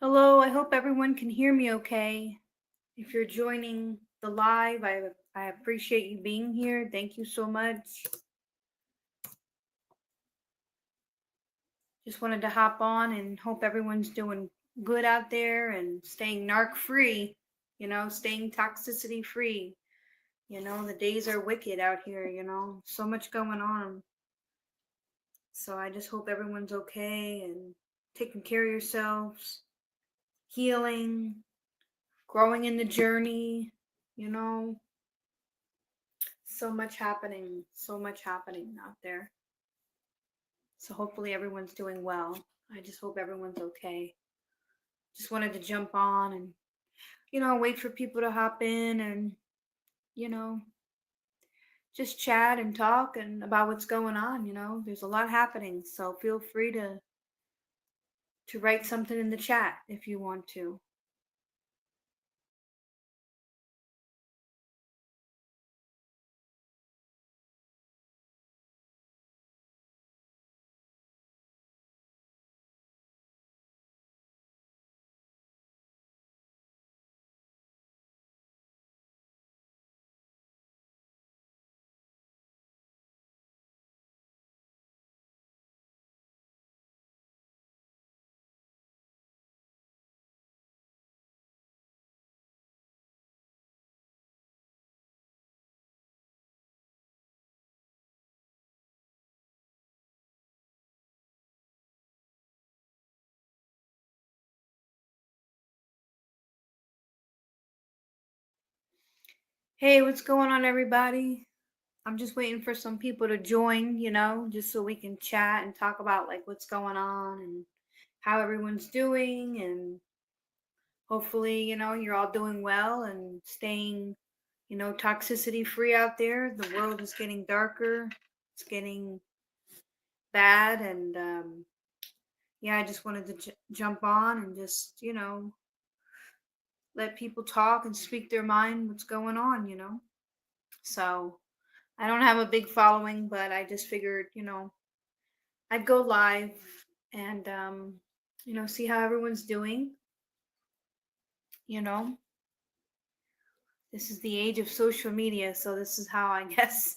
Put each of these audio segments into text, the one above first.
Hello, I hope everyone can hear me okay. If you're joining the live, I appreciate you being here. Thank you so much. Just wanted to hop on and hope everyone's doing good out there and staying narc free, staying toxicity free. The days are wicked out here, so much going on. So I just hope everyone's okay and taking care of yourselves, healing, growing in the journey, you know, so much happening out there. So hopefully everyone's doing well. I just hope everyone's okay. Just wanted to jump on and, wait for people to hop in and, you know, just chat and talk and about what's going on. There's a lot happening. So feel free to write something in the chat if you want to. Hey, what's going on, everybody? I'm just waiting for some people to join, just so we can chat and talk about like what's going on and how everyone's doing, and hopefully, you're all doing well and staying, toxicity free out there. The world is getting darker. It's getting bad, and yeah, I just wanted to jump on and just, let people talk and speak their mind what's going on. So, I don't have a big following, but I just figured, I'd go live and see how everyone's doing. You know, this is the age of social media, so this is how I guess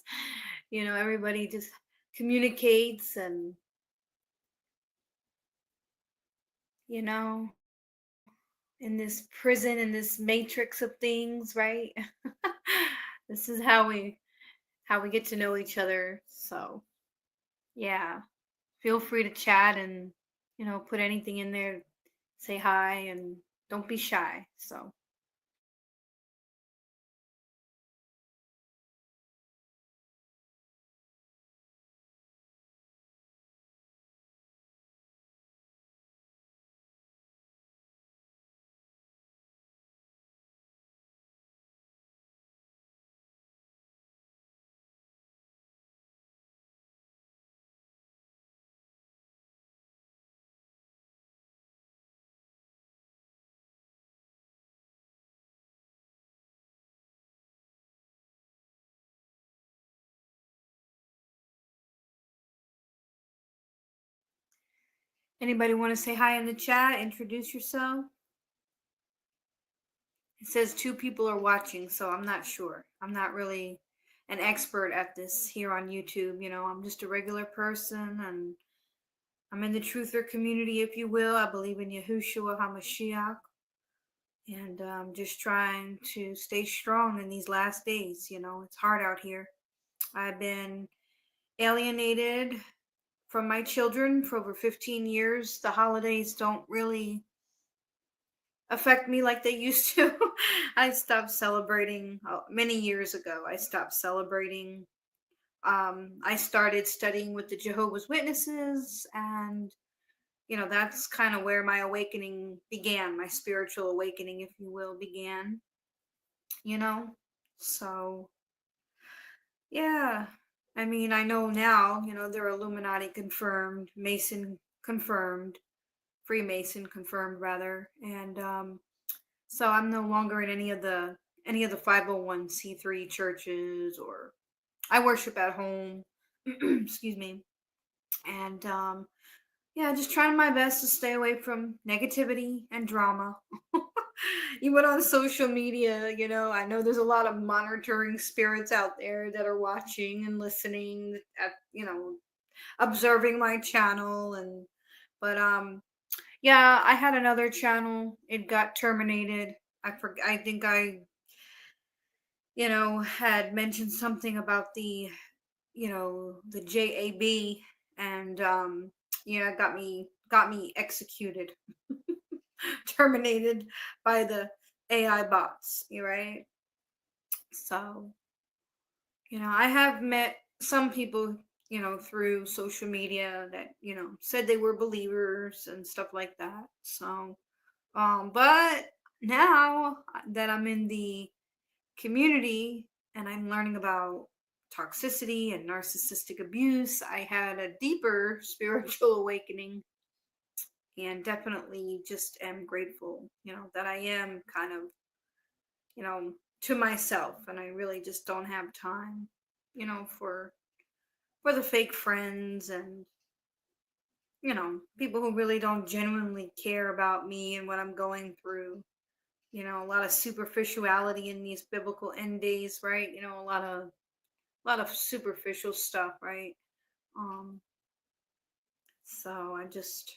everybody just communicates and you know in this prison, in this matrix of things, right? This is how we get to know each other. So, yeah, feel free to chat and put anything in there, say hi, and don't be shy. So, anybody want to say hi in the chat, introduce yourself? It says two people are watching, so I'm not sure. I'm not really an expert at this here on YouTube. I'm just a regular person, and I'm in the truther community, if you will. I believe in Yahushua HaMashiach, and just trying to stay strong in these last days. It's hard out here. I've been alienated from my children for over 15 years. The holidays don't really affect me like they used to. I stopped celebrating many years ago. I stopped celebrating. I started studying with the Jehovah's Witnesses, and that's kind of where my awakening began. My spiritual awakening, if you will, began. You know, so yeah. I mean, I know now. They're Illuminati confirmed, Mason confirmed, Freemason confirmed rather, and so I'm no longer in any of the 501c3 churches, or I worship at home. Excuse me. And yeah, just trying my best to stay away from negativity and drama. Even on social media, I know there's a lot of monitoring spirits out there that are watching and listening at, observing my channel. But yeah, I had another channel. It got terminated. I think I, had mentioned something about the JAB, and yeah, got me executed, terminated by the AI bots, you right? So, I have met some people, through social media that, said they were believers and stuff like that. So, but now that I'm in the community and I'm learning about toxicity and narcissistic abuse, I had a deeper spiritual awakening, and definitely just am grateful, that I am kind of, to myself, and I really just don't have time, for the fake friends and, people who really don't genuinely care about me and what I'm going through. A lot of superficiality in these biblical end days, right? A lot of superficial stuff, right? Um, so I just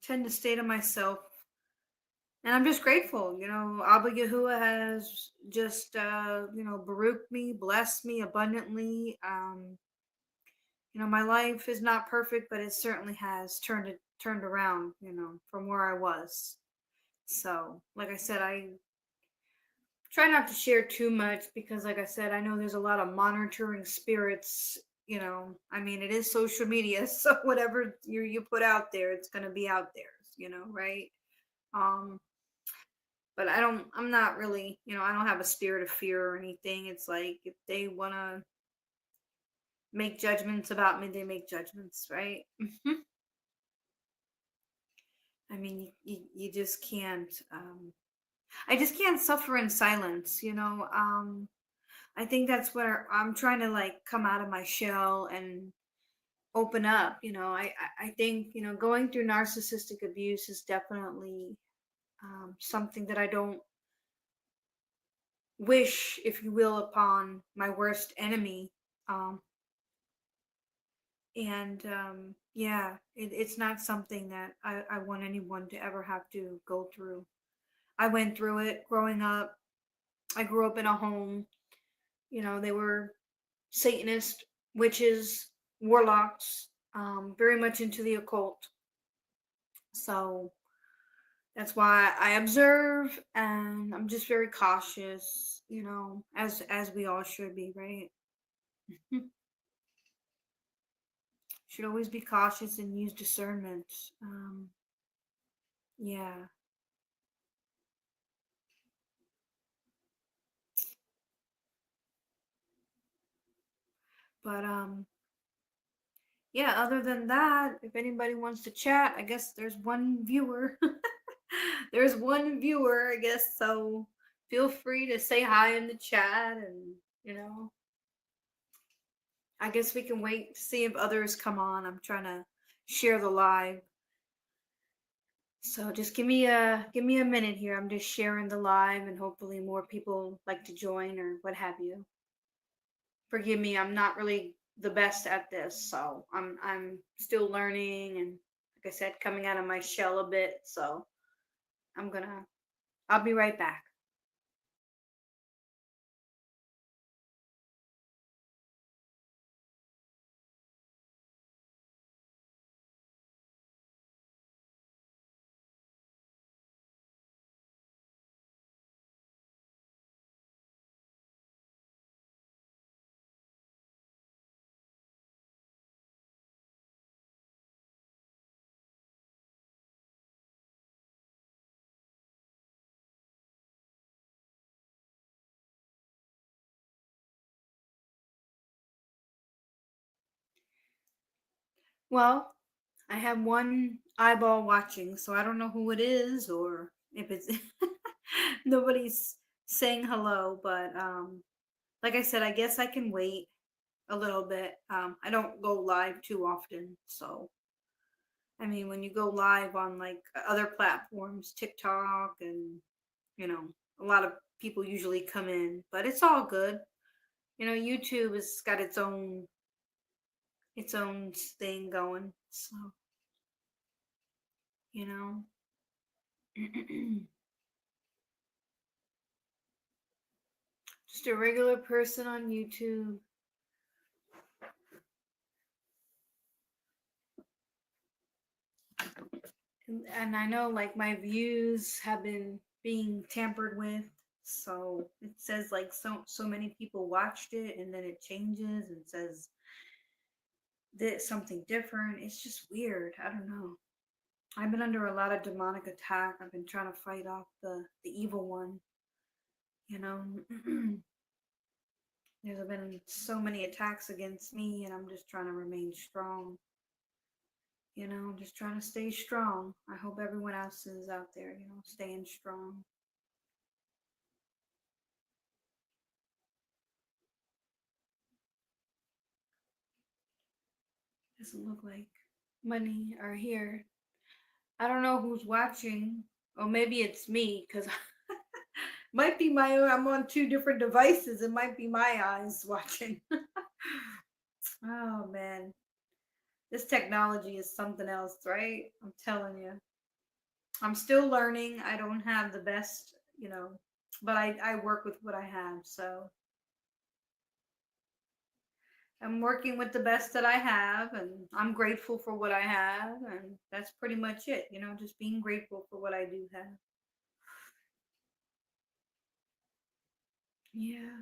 tend to stay to myself, and I'm just grateful. Abba Yahuwah has just, baruch me, blessed me abundantly. My life is not perfect, but it certainly has turned around, from where I was. So, like I said, I try not to share too much because, like I said, I know there's a lot of monitoring spirits. I mean, it is social media, so whatever you put out there, it's gonna be out there. Right? Um, but I'm not really, I don't have a spirit of fear or anything. It's like if they wanna make judgments about me, they make judgments, right? I mean, you just can't. I just can't suffer in silence. I think that's where I'm trying to like come out of my shell and open up. I think going through narcissistic abuse is definitely something that I don't wish, if you will, upon my worst enemy. Um, and yeah, it's not something that I want anyone to ever have to go through. I went through it growing up. I grew up in a home, they were Satanist, witches, warlocks, very much into the occult. So that's why I observe, and I'm just very cautious, as we all should be, right? Should always be cautious and use discernment. Yeah, but yeah. Other than that, if anybody wants to chat, I guess there's one viewer. There's one viewer, I guess. So feel free to say hi in the chat, and you know, I guess we can wait to see if others come on. I'm trying to share the live. So just give me a minute here. I'm just sharing the live, and hopefully more people like to join or what have you. Forgive me, I'm not really the best at this, so I'm still learning, and like I said, coming out of my shell a bit. So I'm gonna I'll be right back. Well, I have one eyeball watching, so I don't know who it is or if it's nobody's saying hello, but like I said, I guess I can wait a little bit. I don't go live too often, so I mean, when you go live on like other platforms, TikTok and, you know, a lot of people usually come in, but it's all good. You know, YouTube has got its own thing going. So, you know, just a regular person on YouTube. And I know like my views have been being tampered with. So it says like so many people watched it and then it changes and says that something different. It's just weird. I don't know. I've been under a lot of demonic attack. I've been trying to fight off the evil one, you know. There's been so many attacks against me and I'm just trying to remain strong. You know, I'm just trying to stay strong. I hope everyone else is out there, you know, staying strong. Doesn't look like money are here. I don't know who's watching. Or maybe it's me, because might be I'm on two different devices. It might be my eyes watching. Oh man. This technology is something else, right? I'm telling you. I'm still learning. I don't have the best, but I work with what I have. So I'm working with the best that I have, and I'm grateful for what I have. And that's pretty much it, just being grateful for what I do have. Yeah.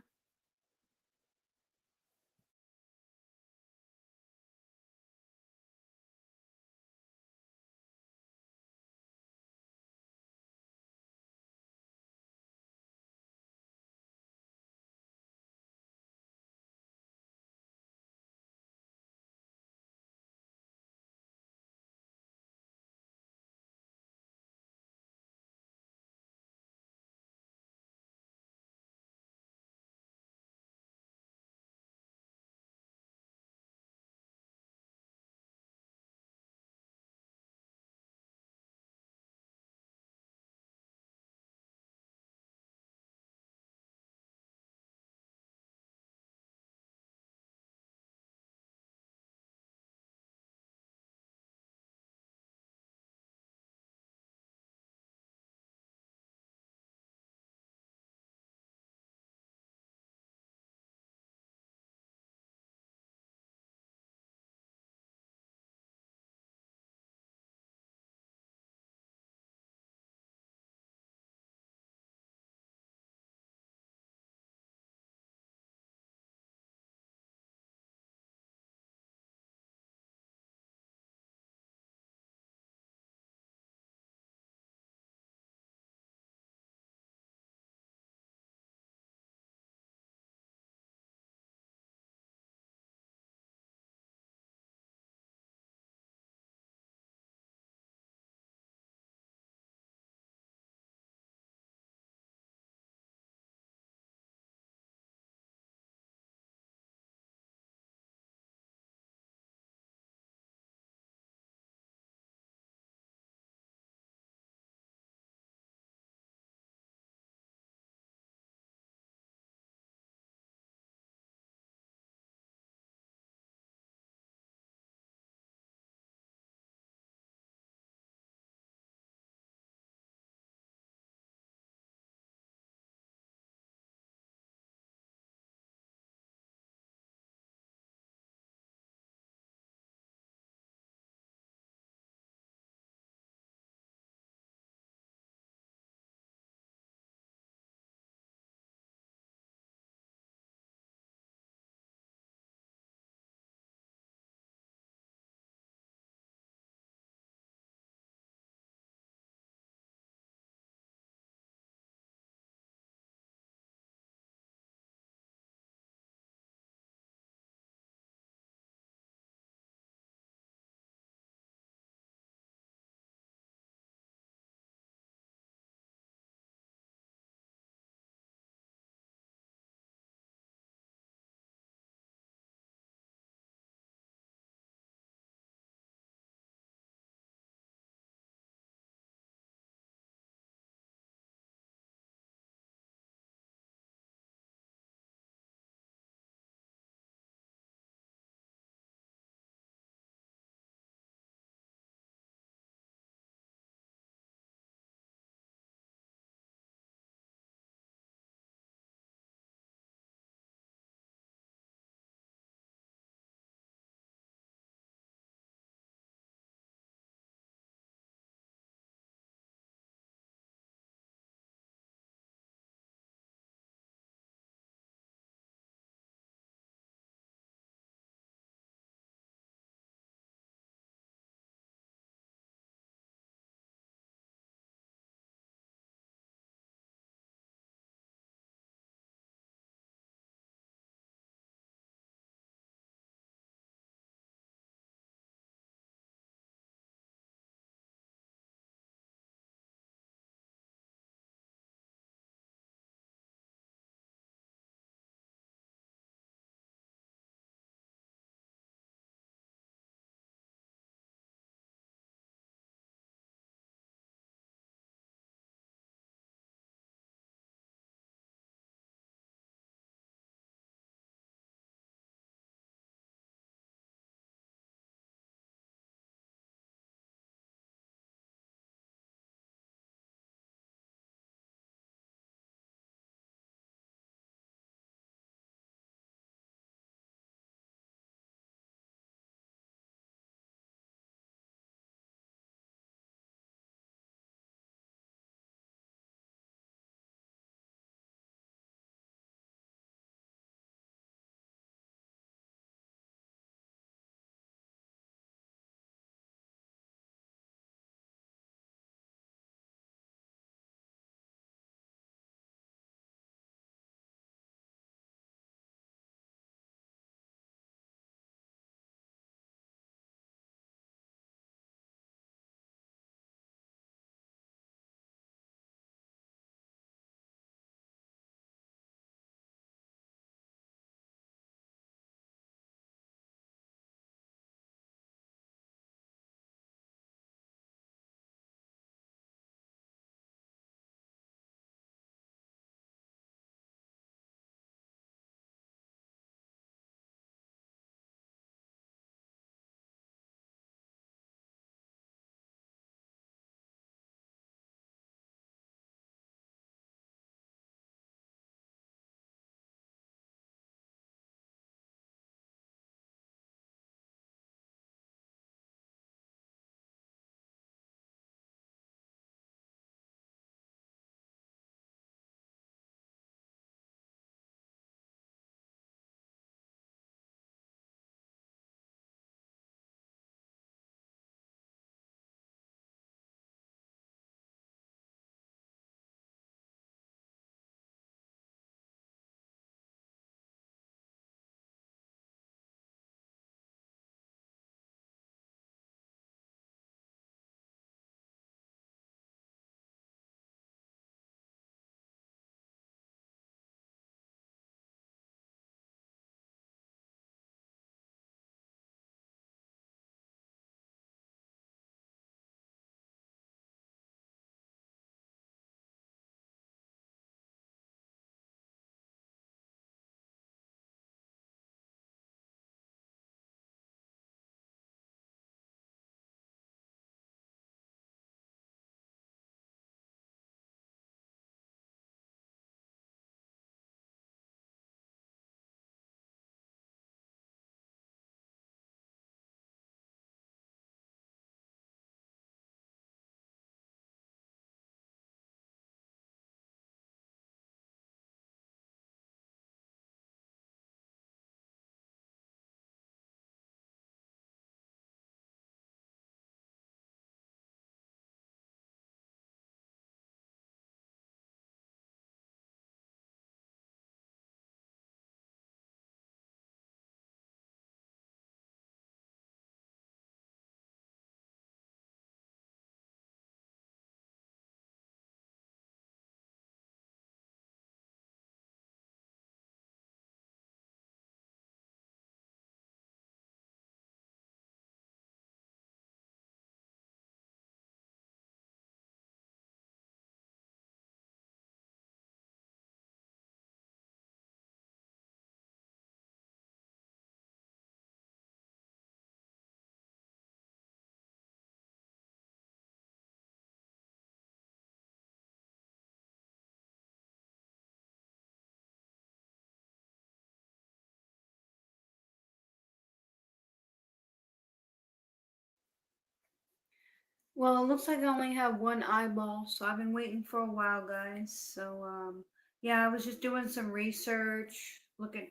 Well, it looks like I only have one eyeball, so I've been waiting for a while, guys. So, yeah, I was just doing some research,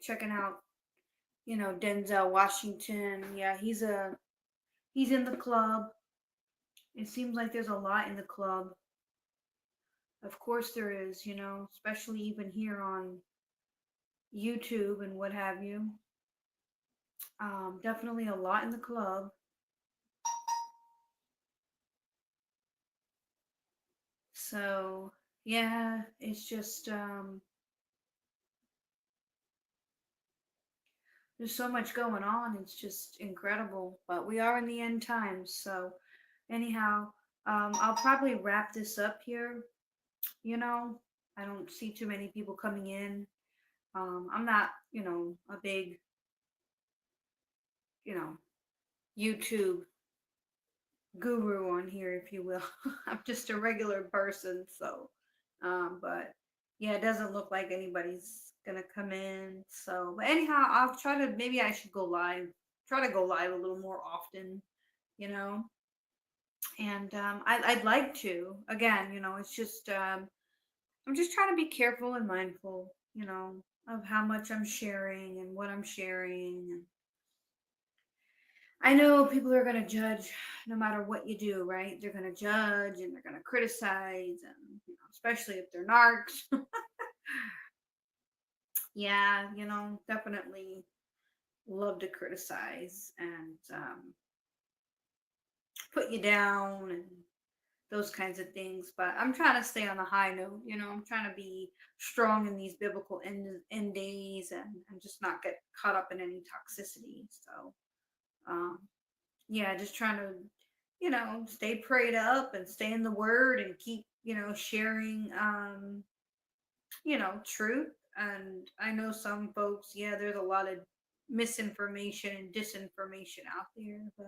checking out, Denzel Washington. Yeah, he's in the club. It seems like there's a lot in the club. Of course there is, especially even here on YouTube and what have you. Definitely a lot in the club. So, yeah, it's just there's so much going on. It's just incredible. But we are in the end times. So, anyhow, I'll probably wrap this up here. You know, I don't see too many people coming in. I'm not, a big, you know, YouTube guru on here, if you will. I'm just a regular person. So, but yeah, it doesn't look like anybody's gonna come in. So, but anyhow, I'll try to. Maybe I should go live. Try to go live a little more often. You know, and I'd like to. Again, it's just I'm just trying to be careful and mindful. Of how much I'm sharing and what I'm sharing. And I know people are going to judge no matter what you do, right? They're going to judge and they're going to criticize, and especially if they're narcs. Yeah, definitely love to criticize and put you down and those kinds of things. But I'm trying to stay on the high note. I'm trying to be strong in these biblical end days, and just not get caught up in any toxicity. So, um, yeah, just trying to, stay prayed up and stay in the word and keep, sharing, truth. And I know some folks, yeah, there's a lot of misinformation and disinformation out there, but,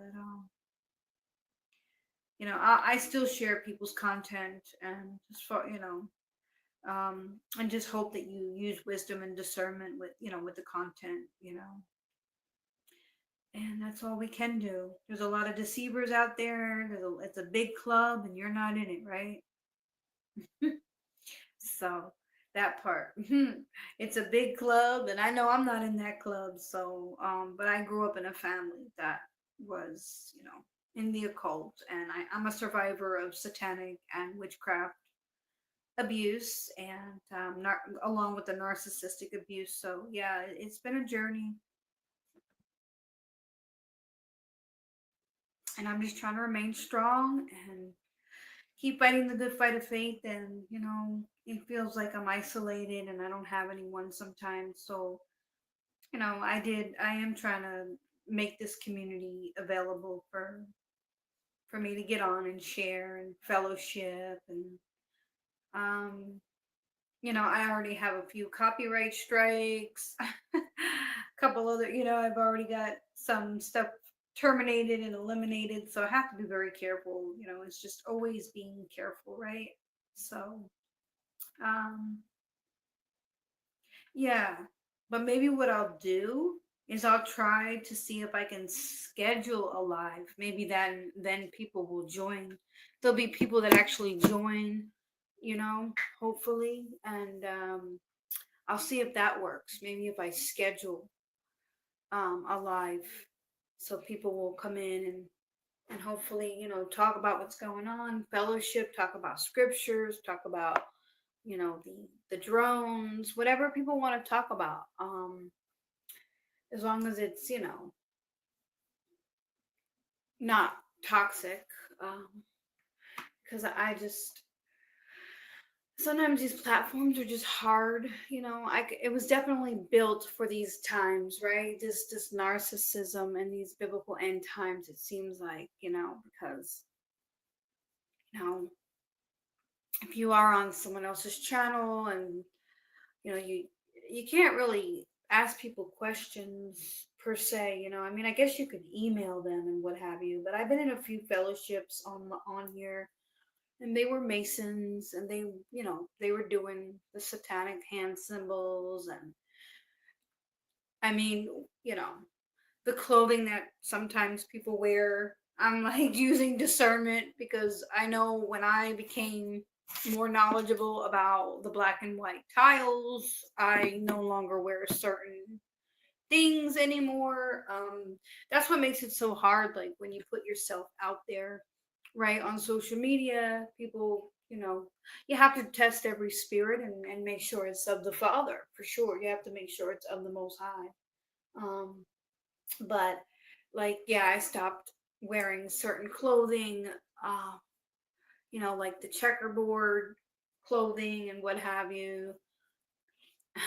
I still share people's content and just for, and just hope that you use wisdom and discernment with, with the content, and that's all we can do. There's a lot of deceivers out there. It's a big club, and you're not in it, right? So that part, it's a big club, and I know I'm not in that club. So, but I grew up in a family that was, in the occult, and I'm a survivor of satanic and witchcraft abuse, and along with the narcissistic abuse. So yeah, it's been a journey, and I'm just trying to remain strong and keep fighting the good fight of faith. And it feels like I'm isolated and I don't have anyone sometimes. So I am trying to make this community available for me to get on and share and fellowship. And um I already have a few copyright strikes. A couple other, I've already got some stuff terminated and eliminated, so I have to be very careful. It's just always being careful, right? So, um, yeah. But maybe what I'll do is I'll try to see if I can schedule a live. Maybe then people will join. There'll be people that actually join, hopefully, and I'll see if that works. Maybe if I schedule a live, so people will come in and hopefully, talk about what's going on, fellowship, talk about scriptures, talk about, the drones, whatever people want to talk about. As long as it's, not toxic. Um, because I just sometimes these platforms are just hard. It was definitely built for these times, right? This narcissism and these biblical end times. It seems like, because you know if you are on someone else's channel, and you can't really ask people questions per se. I mean, I guess you could email them and what have you, but I've been in a few fellowships on here, and they were masons, and they were doing the satanic hand symbols. And I mean, the clothing that sometimes people wear, I'm like using discernment because I know when I became more knowledgeable about the black and white tiles, I no longer wear certain things anymore. That's what makes it so hard. Like when you put yourself out there, right, on social media, people, you have to test every spirit and make sure it's of the Father for sure. You have to make sure it's of the Most High. Um, but like, yeah, I stopped wearing certain clothing, uh, like the checkerboard clothing and what have you.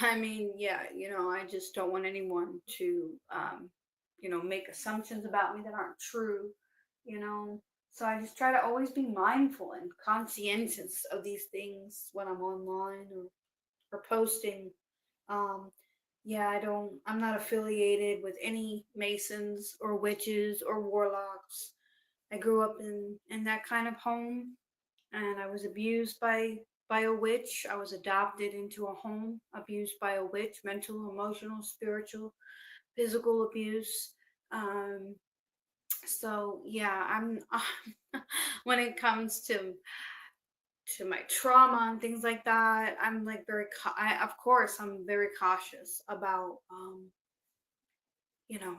I mean, yeah, I just don't want anyone to, make assumptions about me that aren't true, you know. So I just try to always be mindful and conscientious of these things when I'm online or posting. Um, yeah, I'm not affiliated with any Masons or witches or warlocks. I grew up in that kind of home, and I was abused by a witch. I was adopted into a home abused by a witch, mental, emotional, spiritual, physical abuse. Um, so yeah, I'm when it comes to my trauma and things like that, I'm like of course I'm very cautious about you know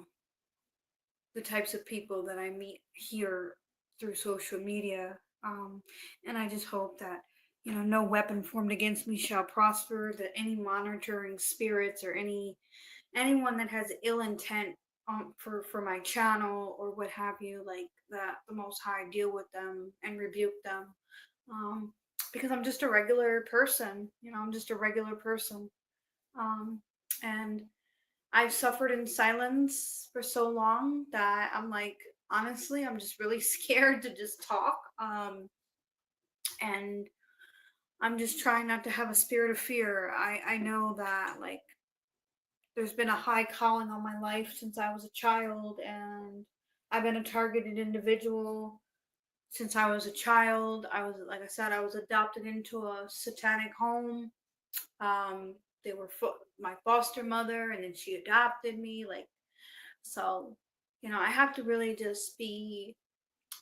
the types of people that I meet here through social media. And I just hope that, no weapon formed against me shall prosper, that any monitoring spirits or anyone that has ill intent for my channel or what have you, like that the Most High deal with them and rebuke them. Um, because I'm just a regular person, I'm just a regular person. Um, and I've suffered in silence for so long that I'm like, honestly, I'm just really scared to just talk. And I'm just trying not to have a spirit of fear. I know that like there's been a high calling on my life since I was a child, and I've been a targeted individual since I was a child. Like I said, I was adopted into a satanic home. Um, they were my foster mother, and then she adopted me. Like, so, I have to really just be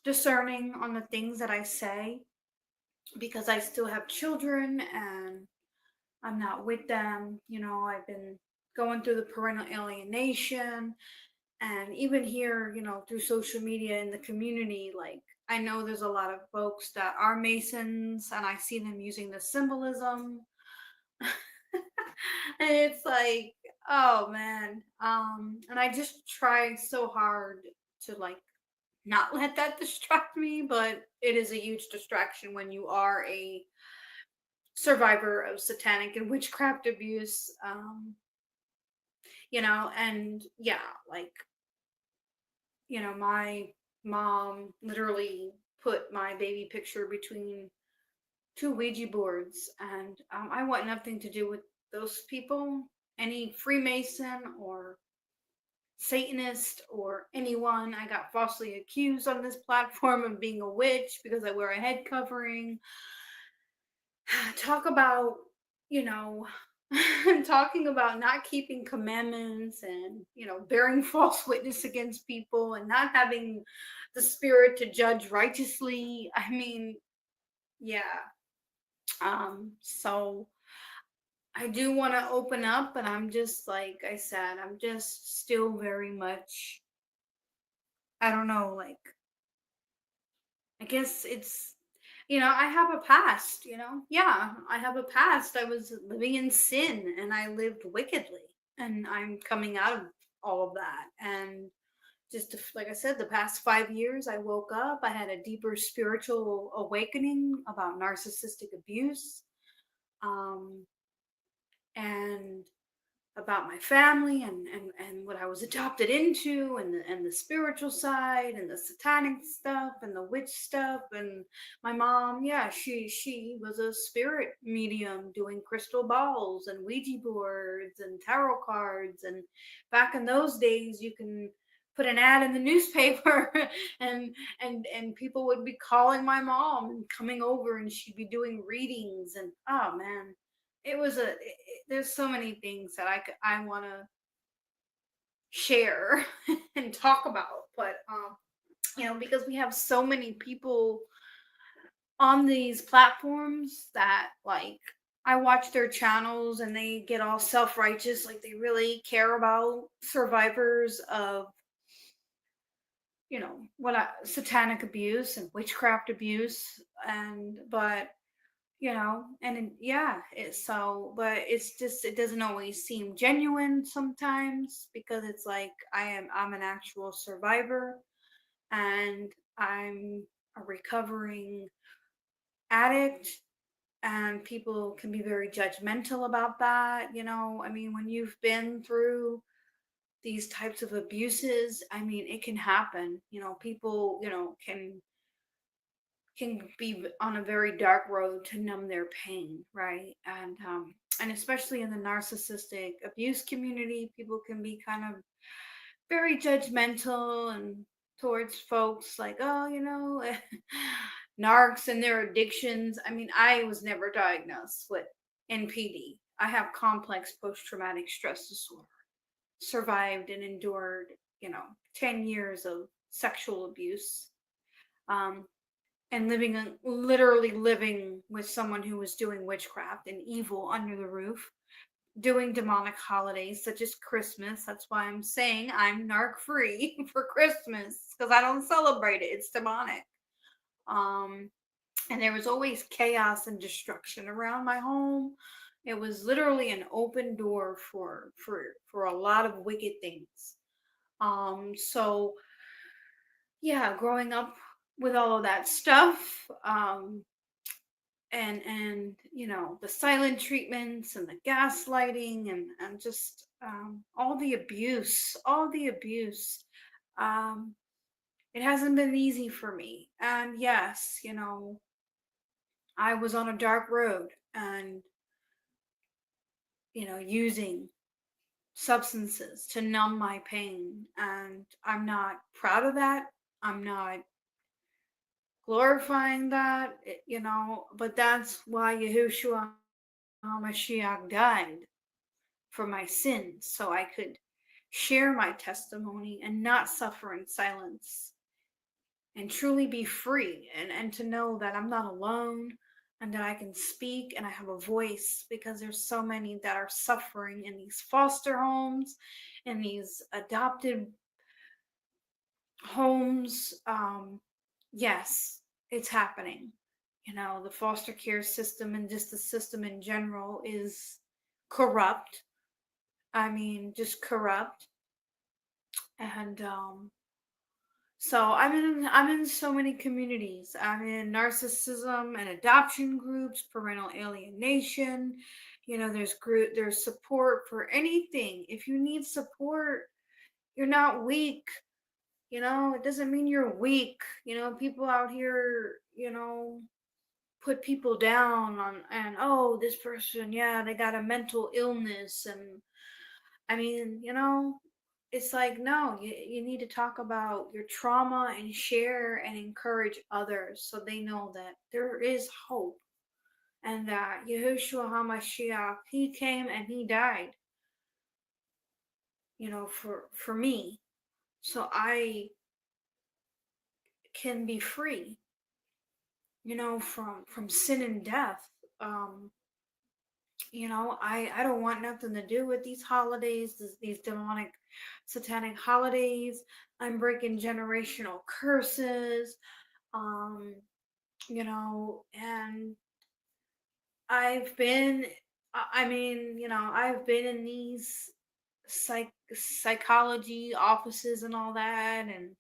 discerning on the things that I say because I still have children and I'm not with them. I've been going through the parental alienation, and even here, through social media in the community, like I know there's a lot of folks that are Masons and I see them using the symbolism. And it's like, oh man. And I just try so hard to like not let that distract me, but it is a huge distraction when you are a survivor of satanic and witchcraft abuse. And yeah, like, my mom literally put my baby picture between two Ouija boards, and I want nothing to do with those people, any Freemason or Satanist or anyone. I got falsely accused on this platform of being a witch because I wear a head covering. Talk about, you know, talking about not keeping commandments and, bearing false witness against people and not having the spirit to judge righteously. I mean, yeah. So I do want to open up, but I'm just like I said, I'm just still very much, I don't know, like I guess it's, I have a past, Yeah, I have a past. I was living in sin and I lived wickedly, and I'm coming out of all of that. And like I said, the past 5 years, I woke up, I had a deeper spiritual awakening about narcissistic abuse. Um, and about my family and what I was adopted into, and the spiritual side and the satanic stuff and the witch stuff. And my mom, yeah, she was a spirit medium doing crystal balls and Ouija boards and tarot cards. And back in those days you can put an ad in the newspaper and people would be calling my mom and coming over and she'd be doing readings. And oh man, it was there's so many things that I want to share and talk about, but because we have so many people on these platforms that, like, I watch their channels and they get all self-righteous, like they really care about survivors of, what satanic abuse and witchcraft abuse. And but yeah, but it's just, it doesn't always seem genuine sometimes, because it's like I'm an actual survivor, and I'm a recovering addict, and people can be very judgmental about that. I mean, when you've been through these types of abuses, I mean, it can happen. People, can be on a very dark road to numb their pain, right? And especially in the narcissistic abuse community, people can be kind of very judgmental and towards folks, like, oh, narcs and their addictions. I mean, I was never diagnosed with NPD. I have complex post traumatic stress disorder. Survived and endured, 10 years of sexual abuse. Um, and literally living with someone who was doing witchcraft and evil under the roof, doing demonic holidays such as Christmas. That's why I'm saying I'm narc free for Christmas, because I don't celebrate it. It's demonic. Um, and there was always chaos and destruction around my home. It was literally an open door for a lot of wicked things. So yeah, growing up with all of that stuff, and the silent treatments and the gaslighting, and just all the abuse. um it hasn't been easy for me. And yes, I was on a dark road, and using substances to numb my pain, and I'm not proud of that. I'm not glorifying that, but that's why Yahushua HaMashiach died, for my sins, so I could share my testimony and not suffer in silence, and truly be free, and to know that I'm not alone, and that I can speak and I have a voice, because there's so many that are suffering in these foster homes, in these adopted homes. Yes, it's happening. The foster care system and just the system in general is corrupt. I mean, just corrupt. And so I'm in so many communities. I'm in narcissism and adoption groups, parental alienation. There's support for anything. If you need support, you're not weak. It doesn't mean you're weak. People out here, put people down on, and oh, this person, yeah, they got a mental illness. And I mean, it's like, no, you need to talk about your trauma and share and encourage others, so they know that there is hope, and that Yahushua HaMashiach, he came and he died, for me, so I can be free, from sin and death. Um, I don't want nothing to do with these holidays, these demonic, satanic holidays. I'm breaking generational curses. Um, and I mean, I've been in these psychology offices and all that. And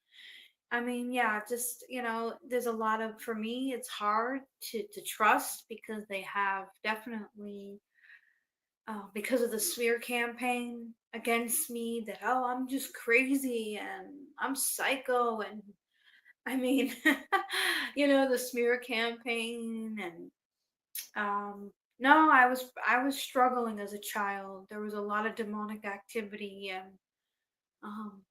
I mean, yeah, just, there's a lot of, for me, it's hard to trust, because they have definitely, because of the smear campaign against me, that, oh, I'm just crazy and I'm psycho. And I mean, the smear campaign. And no, I was struggling as a child. There was a lot of demonic activity, um,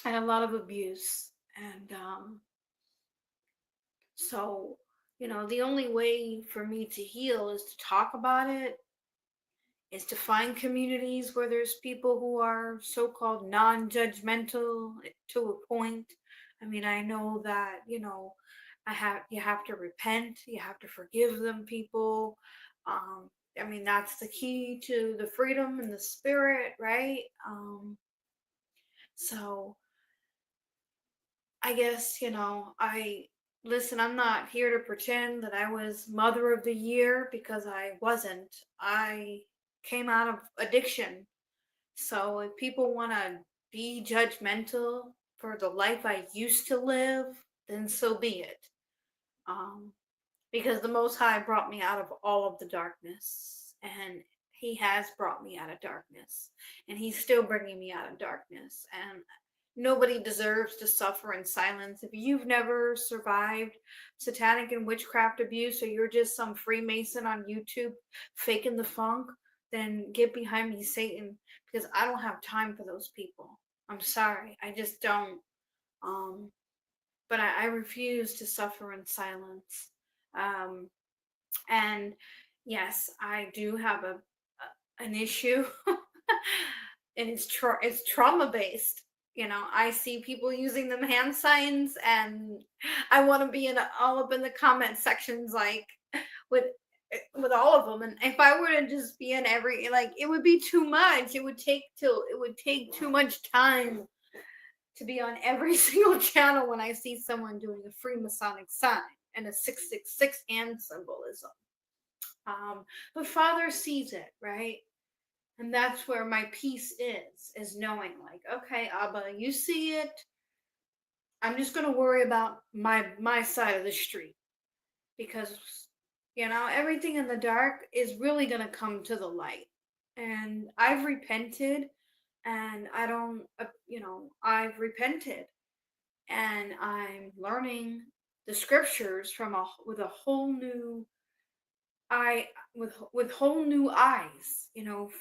and a lot of abuse. And so, the only way for me to heal is to talk about it, is to find communities where there's people who are so-called non-judgmental to a point. I mean, I know that, you have to repent, you have to forgive them people. Um, I mean, that's the key to the freedom and the spirit, right? So I guess, I'm not here to pretend that I was Mother of the Year because I wasn't. I came out of addiction. So if people want to be judgmental for the life I used to live, then so be it. Um, because the Most High brought me out of all of the darkness, and He has brought me out of darkness, and He's still bringing me out of darkness. And nobody deserves to suffer in silence. If you've never survived satanic and witchcraft abuse, or you're just some Freemason on YouTube faking the funk, then get behind me, Satan, because I don't have time for those people. I'm sorry, I just don't. Um, but I refuse to suffer in silence. Um, and yes, I do have an issue, and it's trauma based. I see people using them hand signs, and I want to be in all up in the comment sections, like with with all of them. And if I were to just be in every, like, it would be too much. It would take too much time to be on every single channel when I see someone doing a Freemasonic sign and a 666 hand symbolism. But Father sees it, right? And that's where my peace is knowing, like, okay, Abba, you see it. I'm just gonna worry about my side of the street, because everything in the dark is really gonna come to the light. And I've repented, and I don't, I've repented, and I'm learning the scriptures from a with a whole new eye, with whole new eyes,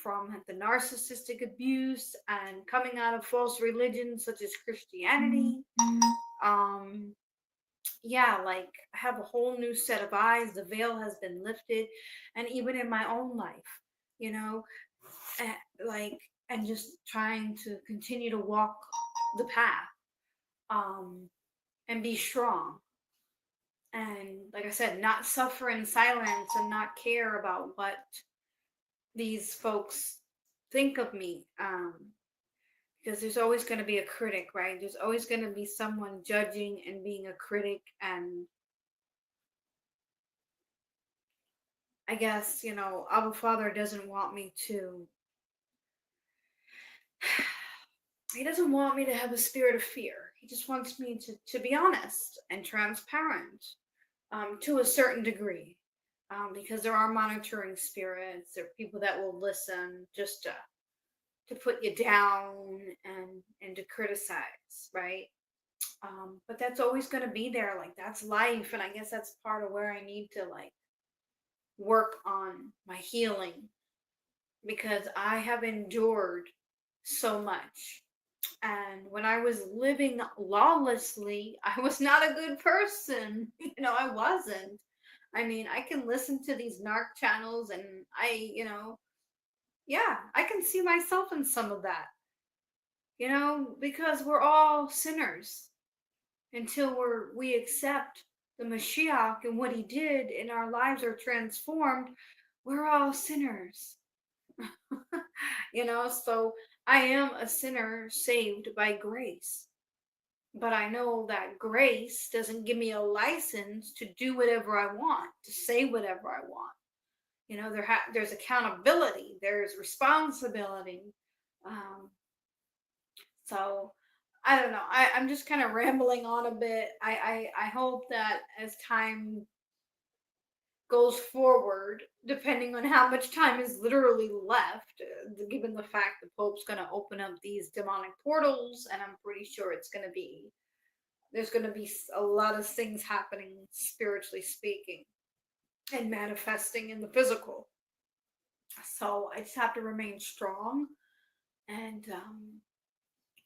from the narcissistic abuse and coming out of false religions such as Christianity. Um yeah, like, I have a whole new set of eyes. The veil has been lifted, and even in my own life, you know, eh, like, and just trying to continue to walk the path, um and be strong, and, like I said, not suffer in silence and not care about what these folks think of me. Because there's always going to be a critic, right? There's always going to be someone judging and being a critic. And I guess, Abba Father doesn't want me to, he doesn't want me to have a spirit of fear. He just wants me to be honest and transparent, to a certain degree. Because there are monitoring spirits, there are people that will listen just to put you down, and to criticize, right? But that's always going to be there. Like, that's life, and I guess that's part of where I need to, like, work on my healing, because I have endured so much. And when I was living lawlessly, I was not a good person. I wasn't. I mean, I can listen to these narc channels, and yeah, I can see myself in some of that, because we're all sinners until we accept the Mashiach and what he did, and our lives are transformed. We're all sinners. So I am a sinner saved by grace. But I know that grace doesn't give me a license to do whatever I want, to say whatever I want. There's accountability, there's responsibility. Um, so I don't know. I'm just kind of rambling on a bit. I hope that as time goes forward, depending on how much time is literally left, given the fact the Pope's going to open up these demonic portals, and I'm pretty sure there's going to be a lot of things happening, spiritually speaking, and manifesting in the physical. So I just have to remain strong, and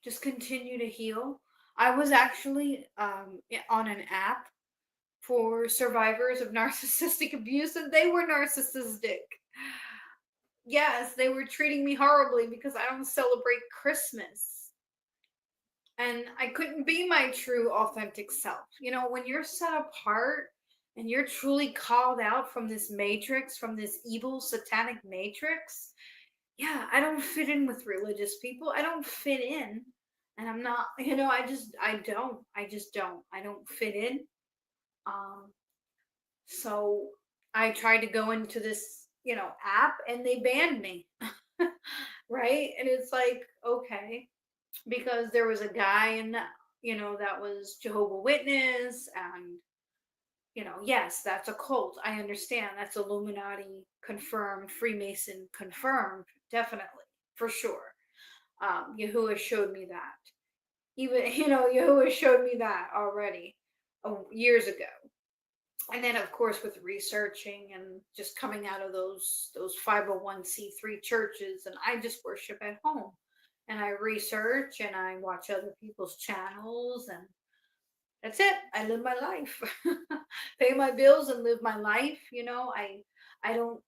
just continue to heal. I was actually on an app for survivors of narcissistic abuse, and they were narcissistic. Yes, they were treating me horribly because I don't celebrate Christmas. and I couldn't be my true authentic self. When you're set apart and you're truly called out from this matrix, from this evil satanic matrix, yeah, I don't fit in with religious people. I don't fit in. And I'm not, I just don't. I don't fit in. Um, so I tried to go into this, app and they banned me. Right? And it's like, okay, because there was a guy in that, that was Jehovah Witness, and yes, that's a cult. I understand that's Illuminati confirmed, Freemason confirmed, definitely, for sure. Yahuwah showed me that. Even, Yahuwah showed me that already, years ago. And then, of course, with researching and just coming out of those 501c3 churches, and I just worship at home, and I research and I watch other people's channels, and that's it. I live my life, pay my bills, and live my life. I don't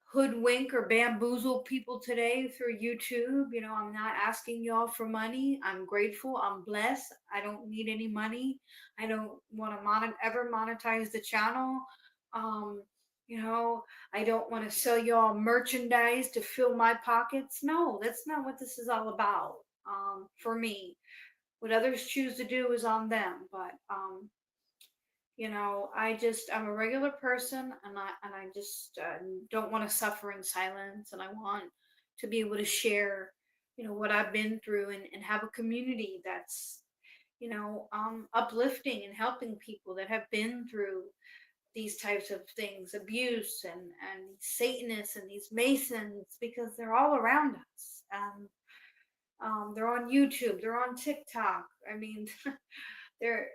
hoodwink or bamboozle people today through YouTube. I'm not asking y'all for money. I'm grateful. I'm blessed. I don't need any money. I don't want to ever monetize the channel. Um, you know, I don't want to sell y'all merchandise to fill my pockets. No, that's not what this is all about. For me, what others choose to do is on them. But I'm a regular person, and I just don't want to suffer in silence, and I want to be able to share, what I've been through, and have a community that's, uplifting and helping people that have been through these types of things, abuse, and these Satanists and these Masons, because they're all around us. They're on YouTube, they're on TikTok. I mean, they're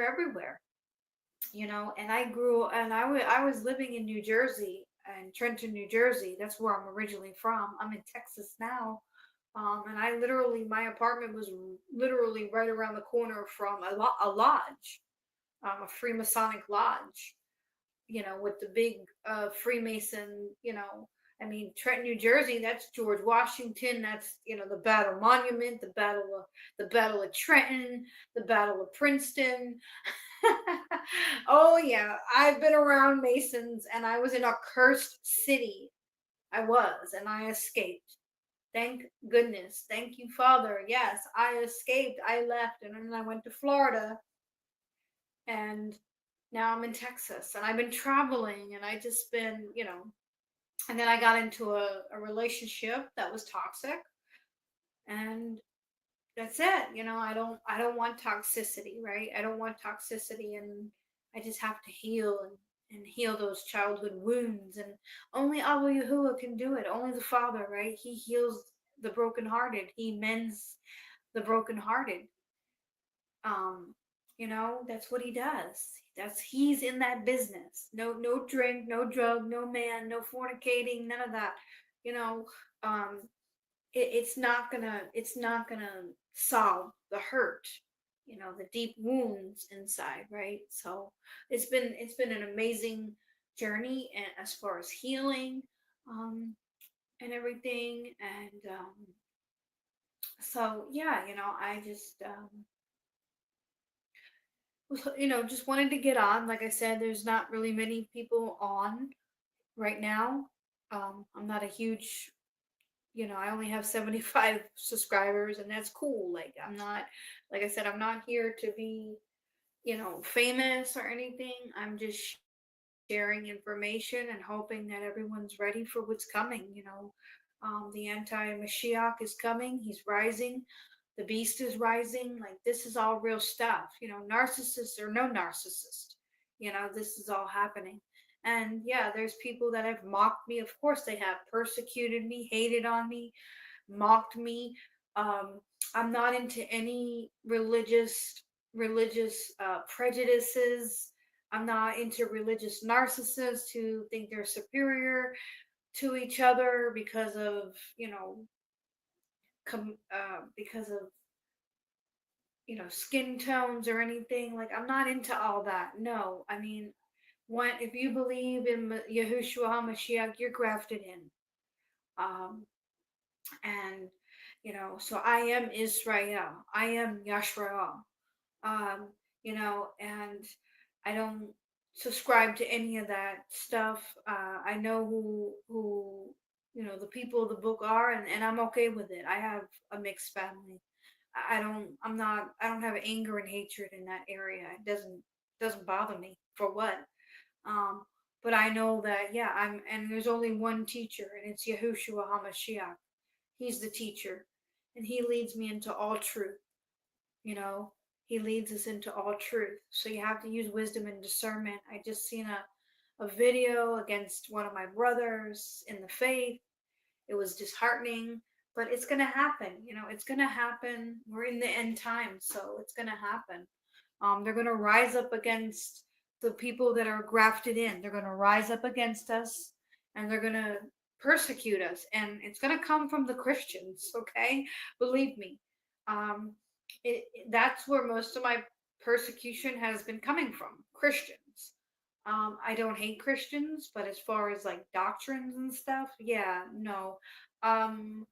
everywhere. And I was living in New Jersey, in Trenton, New Jersey. That's where I'm originally from. I'm in Texas now. And my apartment was literally right around the corner from a lodge, a Freemasonic lodge, with the big Freemason, I mean, Trenton, New Jersey, that's George Washington, that's, the Battle Monument, the Battle of Trenton, the Battle of Princeton. Oh yeah, I've been around Masons, and I was in a cursed city. I was, and I escaped. Thank goodness. Thank you, Father. Yes, I escaped. I left, and then I went to Florida, and now I'm in Texas, and I've been traveling, and I just been, and then I got into a relationship that was toxic, and that's it. I don't want toxicity, right? I don't want toxicity, and I just have to heal, and heal those childhood wounds, and only Abba Yahuwah can do it. Only the Father, right? He heals the brokenhearted. He mends the brokenhearted. um that's what he does. He's in that business. No drink, no drug, no man, no fornicating, none of that. you know um it's not gonna solve the hurt, the deep wounds inside, right? So it's been an amazing journey, and as far as healing, um and everything. And so yeah, I just just wanted to get on. Like I said, there's not really many people on right now. I'm not a huge, I only have 75 subscribers, and that's cool. Like, I'm not, like I said, I'm not here to be, famous or anything. I'm just sharing information and hoping that everyone's ready for what's coming. The anti-Mashiach is coming. He's rising. The beast is rising. Like, this is all real stuff. Narcissist or no narcissist, this is all happening. And yeah, there's people that have mocked me. Of course, they have persecuted me, hated on me, mocked me. Um, I'm not into any religious prejudices. I'm not into religious narcissists who think they're superior to each other because of because of skin tones or anything. Like, I'm not into all that. No, I mean, if you believe in Yahushua HaMashiach, you're grafted in. Um, and So I am Israel. I am Yashrael. um, and I don't subscribe to any of that stuff. I know who the people of the book are, and I'm okay with it. I have a mixed family. I don't have anger and hatred in that area. It doesn't bother me for what. Um, but I know that, yeah, and there's only one teacher, and it's Yahushua Hamashiach. He's the teacher, and he leads me into all truth. you know he leads us into all truth, so you have to use wisdom and discernment. I just seen a video against one of my brothers in the faith. It was disheartening, but it's going to happen. It's going to happen. We're in the end times, so it's going to happen. They're going to rise up against the people that are grafted in. They're going to rise up against us, and they're going to persecute us, and it's going to come from the Christians. Okay, believe me. um, that's where most of my persecution has been coming from, Christians. I don't hate Christians, but as far as like doctrines and stuff, yeah, no. Um,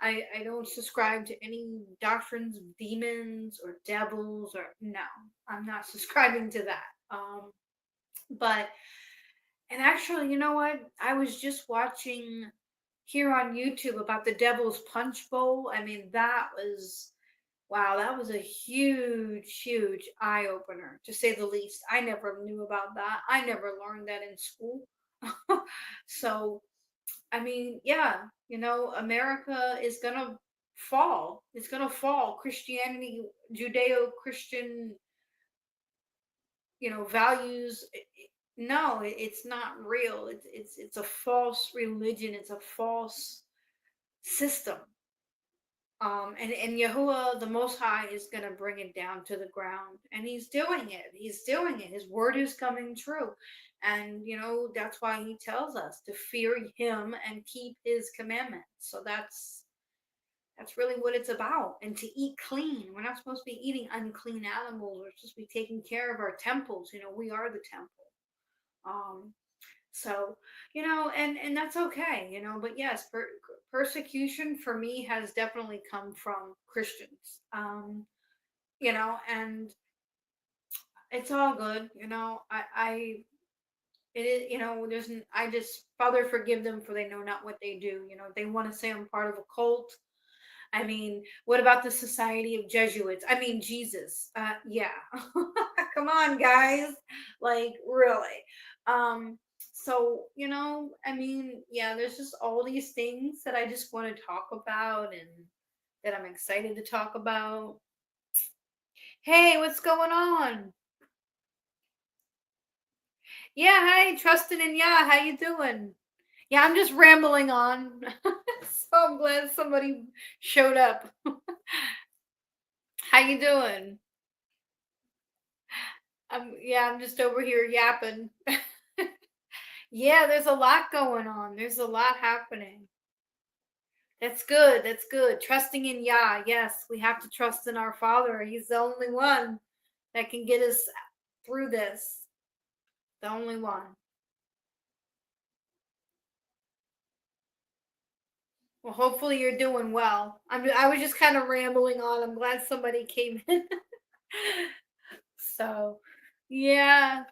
I don't subscribe to any doctrines of demons or devils, or no, I'm not subscribing to that. But and actually, you know what? I was just watching here on YouTube about the Devil's Punch Bowl. I mean, that was wow, that was a huge, huge eye opener, to say the least. I never knew about that. I never learned that in school. So, I mean, yeah, America is gonna fall. It's gonna fall. Christianity, Judeo-Christian, values. No, it's not real. It's a false religion. It's a false system. And Yahuwah, the Most High, is going to bring it down to the ground. And He's doing it. He's doing it. His word is coming true. And, that's why He tells us to fear Him and keep His commandments. So that's really what it's about. And to eat clean. We're not supposed to be eating unclean animals. We're supposed to be taking care of our temples. We are the temple. Um, so, and that's okay, but yes, persecution for me has definitely come from Christians. And it's all good. It is, I just, Father, forgive them, for they know not what they do. They want to say I'm part of a cult. I mean, what about the Society of Jesuits? I mean, Jesus. Yeah. Come on, guys. Like, really. So, I mean, yeah, there's just all these things that I just want to talk about, and that I'm excited to talk about. Hey, what's going on? Yeah, hi, Trustin and yeah, how you doing? Yeah, I'm just rambling on. So I'm glad somebody showed up. How you doing? I'm just over here yapping. Yeah, there's a lot going on. There's a lot happening. That's good. That's good. Trusting in Yah. Yes, we have to trust in our Father. He's the only one that can get us through this. The only one. Well, hopefully you're doing well. I was just kind of rambling on. I'm glad somebody came in. So, yeah.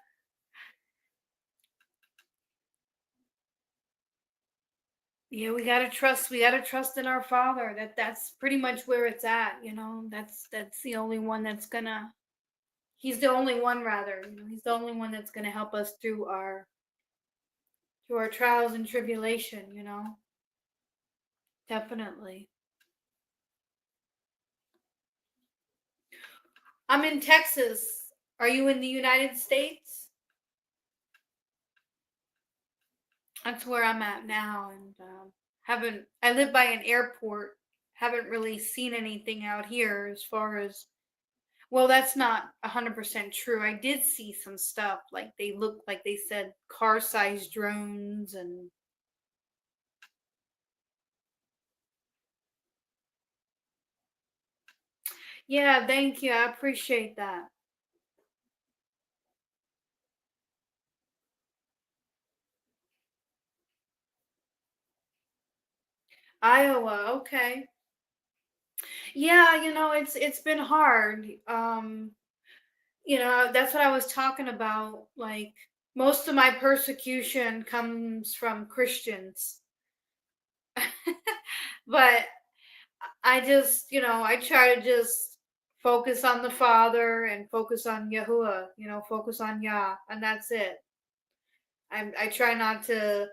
Yeah, we gotta trust in our Father. That's pretty much where it's at. That's the only one that's gonna He's the only one, rather. He's the only one that's gonna help us through our trials and tribulation. Definitely. I'm in Texas. Are you in the United States? That's where I'm at now, and haven't I live by an airport. Haven't really seen anything out here as far as. Well, that's not 100% true. I did see some stuff, like they looked like they said car-sized drones, and yeah, thank you. I appreciate that. Iowa, okay. Yeah, it's been hard. That's what I was talking about. Like, most of my persecution comes from Christians. But I just, I try to just focus on the Father and focus on Yahuwah, focus on Yah, and that's it. I try not to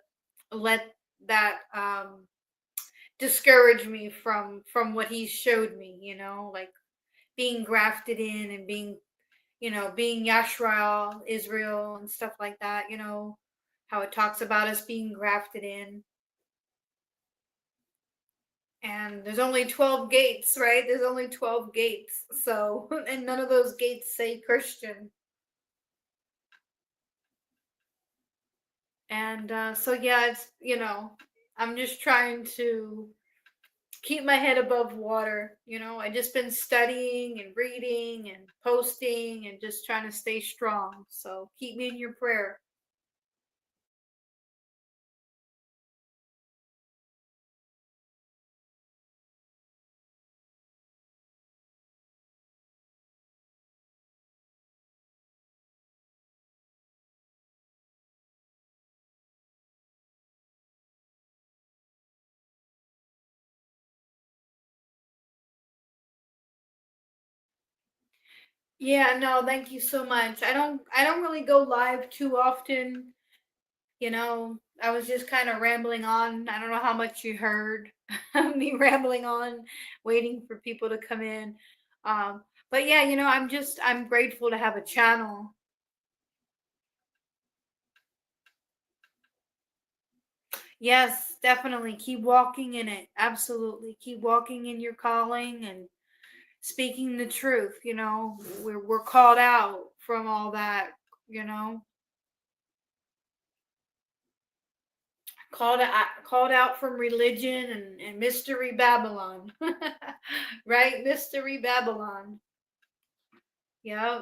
let that discourage me from what he showed me, like being grafted in and being Yashrael, Israel, and stuff like that, how it talks about us being grafted in. And there's only 12 gates, right? There's only 12 gates. So, and none of those gates say Christian. And so, yeah, I'm just trying to keep my head above water. I just been studying and reading and posting and just trying to stay strong. So, keep me in your prayer. Yeah, no, thank you so much. I don't really go live too often. I was just kind of rambling on. I don't know how much you heard me rambling on, waiting for people to come in. But yeah, I'm grateful to have a channel. Yes, definitely. Keep walking in it. Absolutely. Keep walking in your calling and speaking the truth. We're called out from all that, you know. Called out from religion and mystery Babylon. Right? Mystery Babylon. Yeah,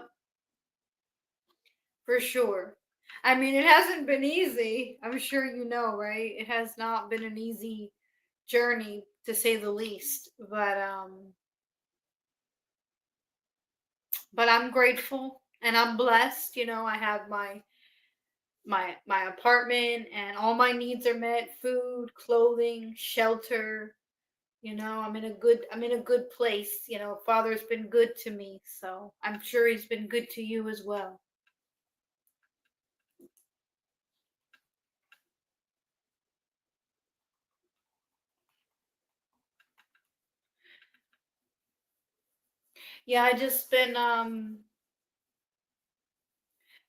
for sure. I mean, it hasn't been easy. I'm sure you know, right? It has not been an easy journey to say the least. But I'm grateful and I'm blessed. I have my apartment and all my needs are met, food, clothing, shelter. I'm in a good place. Father's been good to me, so I'm sure he's been good to you as well. Yeah,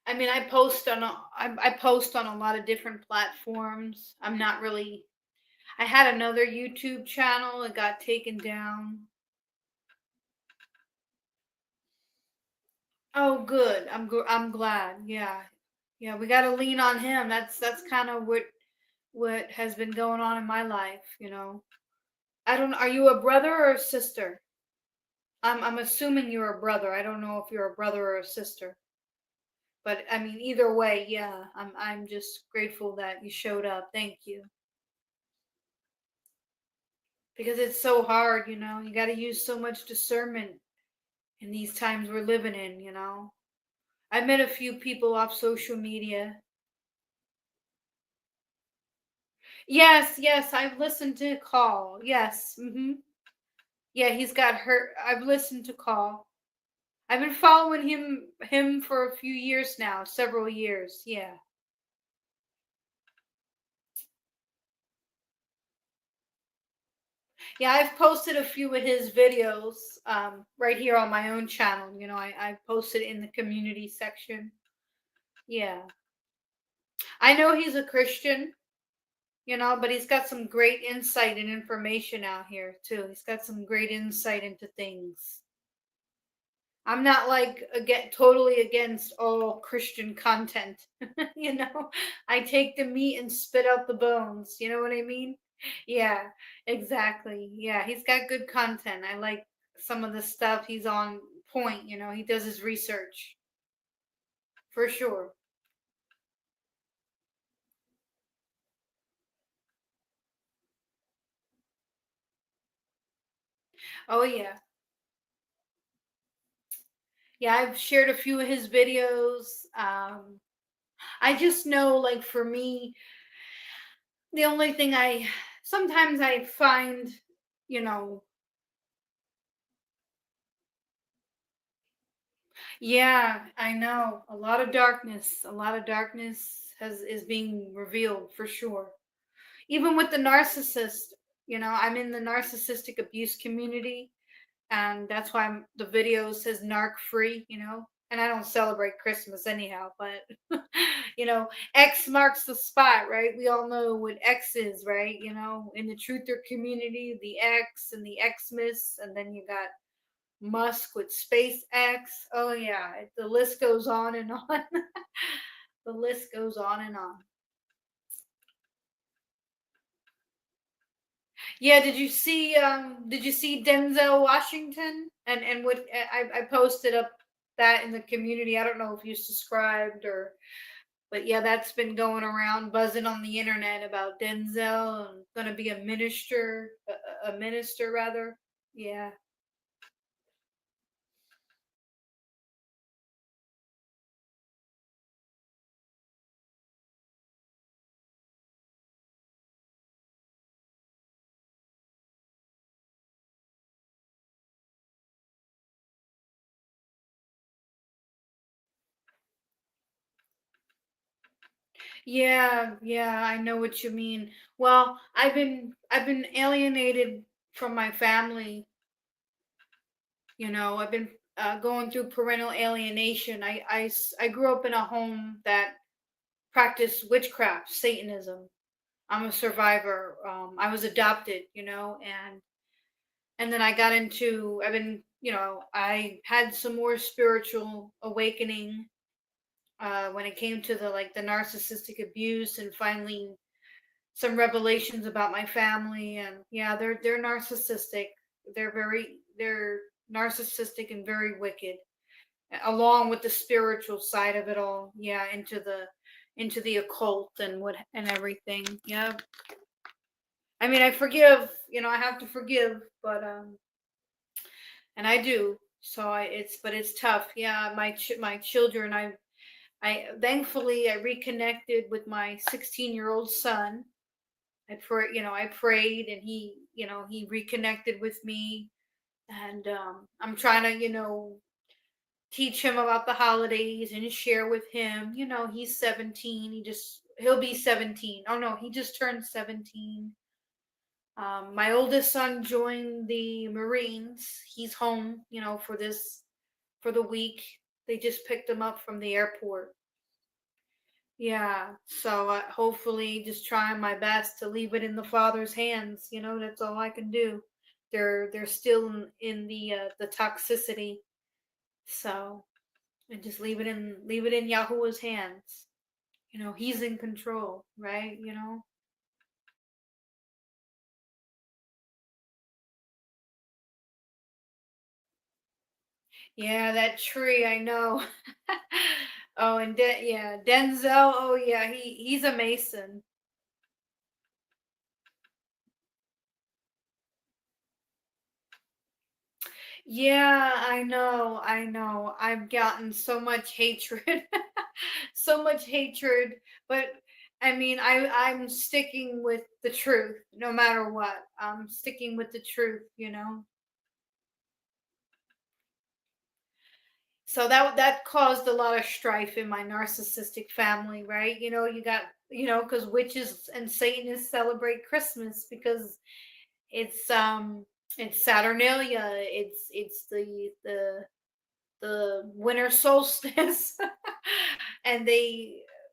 I mean, I post on a lot of different platforms. I'm not really. I had another YouTube channel that got taken down. Oh, good. I'm glad. Yeah, yeah. We got to lean on him. That's kind of what has been going on in my life. I don't. Are you a brother or a sister? I'm assuming you're a brother. I don't know if you're a brother or a sister. But I mean, either way, yeah. I'm just grateful that you showed up. Thank you. Because it's so hard. You got to use so much discernment in these times we're living in. I met a few people off social media. Yes, yes, I've listened to Call. Yes. Yeah, he's got hurt. I've listened to Call. I've been following him for a few years now, several years. Yeah. Yeah, I've posted a few of his videos right here on my own channel. I posted in the community section. Yeah. I know he's a Christian, but he's got some great insight and information out here too. He's got some great insight into things. I'm not like totally against all Christian content. you know, I take the meat and spit out the bones. You know what I mean? Yeah, exactly. Yeah, he's got good content. I like some of the stuff. He's on point. He does his research for sure. Oh yeah. Yeah, I've shared a few of his videos. I just know, like, for me, the only thing I sometimes I find, you know, yeah, I know. A lot of darkness has is being revealed for sure. Even with the narcissist, I'm in the narcissistic abuse community, and that's why the video says Narc Free, and I don't celebrate Christmas anyhow, but X marks the spot, right? We all know what X is, right? In the truther community, the X and the Xmas, and then you got Musk with SpaceX. Oh yeah, the list goes on and on. The list goes on and on. Yeah, did you see Denzel Washington? And what I posted up that in the community. I don't know if you subscribed, but yeah, that's been going around buzzing on the internet about Denzel and going to be a minister, a minister rather. Yeah. Yeah, yeah, I know what you mean. Well, I've been alienated from my family. I've been going through parental alienation. I grew up in a home that practiced witchcraft, Satanism. I'm a survivor. I was adopted, and then I got into. I had some more spiritual awakening when it came to the narcissistic abuse, and finally some revelations about my family. And yeah, they're narcissistic. They're narcissistic and very wicked, along with the spiritual side of it all. Yeah, into the occult and what and everything. Yeah. I mean, I forgive, I have to forgive, but and I do. So it's tough. Yeah, my children, I thankfully I reconnected with my 16-year-old son. I prayed, and he reconnected with me, and I'm trying to, teach him about the holidays and share with him. He's 17. He'll be 17. Oh no, he just turned 17. My oldest son joined the Marines. He's home, for the week. They just picked him up from the airport. Yeah, so hopefully, just trying my best to leave it in the Father's hands. That's all I can do. They're still in the toxicity, so and just leave it in Yahuwah's hands. He's in control, right? Yeah, that tree, I know. Oh, and yeah, Denzel. Oh yeah, he's a Mason. Yeah, I know, I know. I've gotten so much hatred, so much hatred. But I mean, I'm sticking with the truth, no matter what. I'm sticking with the truth. So that caused a lot of strife in my narcissistic family, right? You got because witches and Satanists celebrate Christmas because it's Saturnalia, it's the winter solstice, and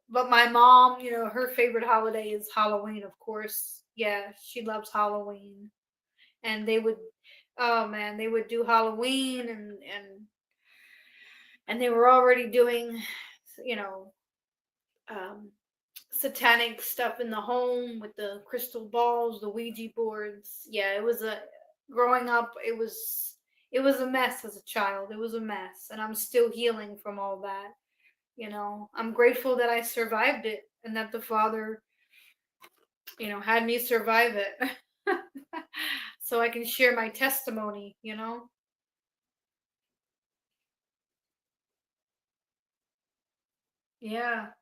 but my mom, her favorite holiday is Halloween, of course. Yeah, she loves Halloween, and they would, oh man, they would do Halloween, and they were already doing, you know, um, satanic stuff in the home with the crystal balls, the Ouija boards. Yeah, growing up. It was a mess as a child. It was a mess, and I'm still healing from all that. I'm grateful that I survived it, and that the Father, had me survive it. so I can share my testimony, you know? Yeah.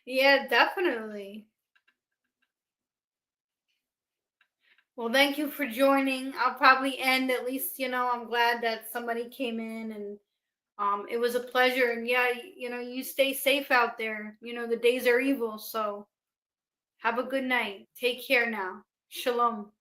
Yeah, definitely. Well, thank you for joining. I'll probably end, at least, I'm glad that somebody came in, and it was a pleasure. And yeah, you stay safe out there. The days are evil, so have a good night. Take care now. Shalom.